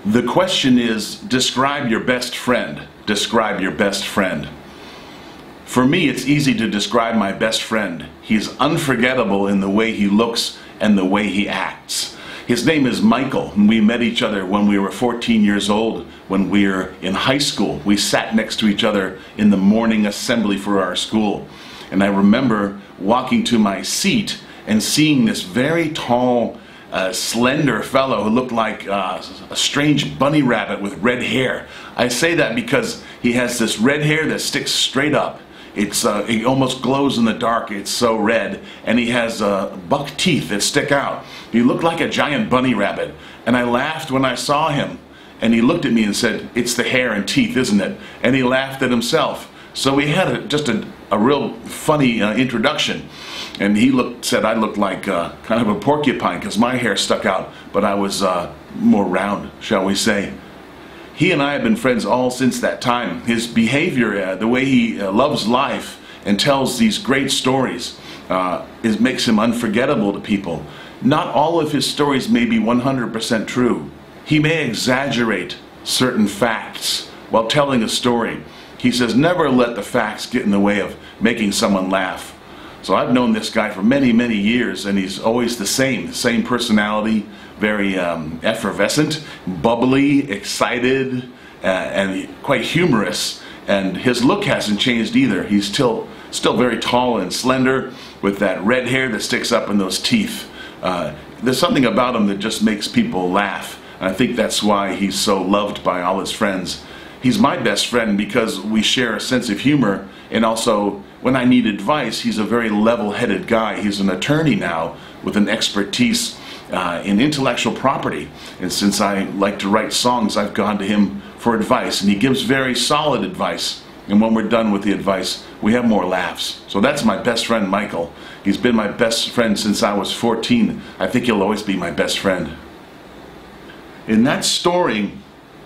The question is, describe your best friend. Describe your best friend. For me, it's easy to describe my best friend. He's unforgettable in the way he looks and the way he acts. His name is Michael, and we met each other when we were 14 years old, when we were in high school. We sat next to each other in the morning assembly for our school. And I remember walking to my seat and seeing this very tall, slender fellow who looked like a strange bunny rabbit with red hair. I say that because he has this red hair that sticks straight up. It almost glows in the dark, it's so red, and he has buck teeth that stick out. He looked like a giant bunny rabbit, and I laughed when I saw him. And he looked at me and said, "It's the hair and teeth, isn't it?" And he laughed at himself. So we had just a real funny introduction. And he said I looked like kind of a porcupine because my hair stuck out, but I was more round, shall we say. He and I have been friends all since that time. His behavior, the way he loves life and tells these great stories, makes him unforgettable to people. Not all of his stories may be 100% true. He may exaggerate certain facts while telling a story. He says, never let the facts get in the way of making someone laugh. So I've known this guy for many, many years, and he's always the same personality, very effervescent, bubbly, excited, and quite humorous. And his look hasn't changed either. He's still very tall and slender with that red hair that sticks up in those teeth. There's something about him that just makes people laugh. And I think that's why he's so loved by all his friends. He's my best friend because we share a sense of humor, and also when I need advice, he's a very level-headed guy. He's an attorney now with an expertise in intellectual property. And since I like to write songs, I've gone to him for advice, and he gives very solid advice. And when we're done with the advice, we have more laughs. So that's my best friend, Michael. He's been my best friend since I was 14. I think he'll always be my best friend. In that story,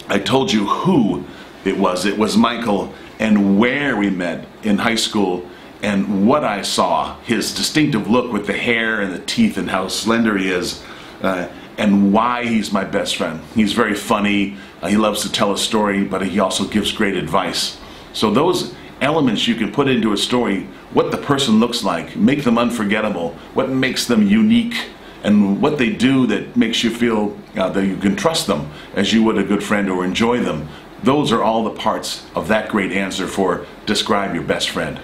I told you who it was. It was Michael, and where we met in high school, and what I saw, his distinctive look with the hair and the teeth and how slender he is, and why he's my best friend. He's very funny, he loves to tell a story, but he also gives great advice. So those elements you can put into a story, what the person looks like, make them unforgettable, what makes them unique, and what they do that makes you feel that you can trust them as you would a good friend or enjoy them. Those are all the parts of that great answer for describe your best friend.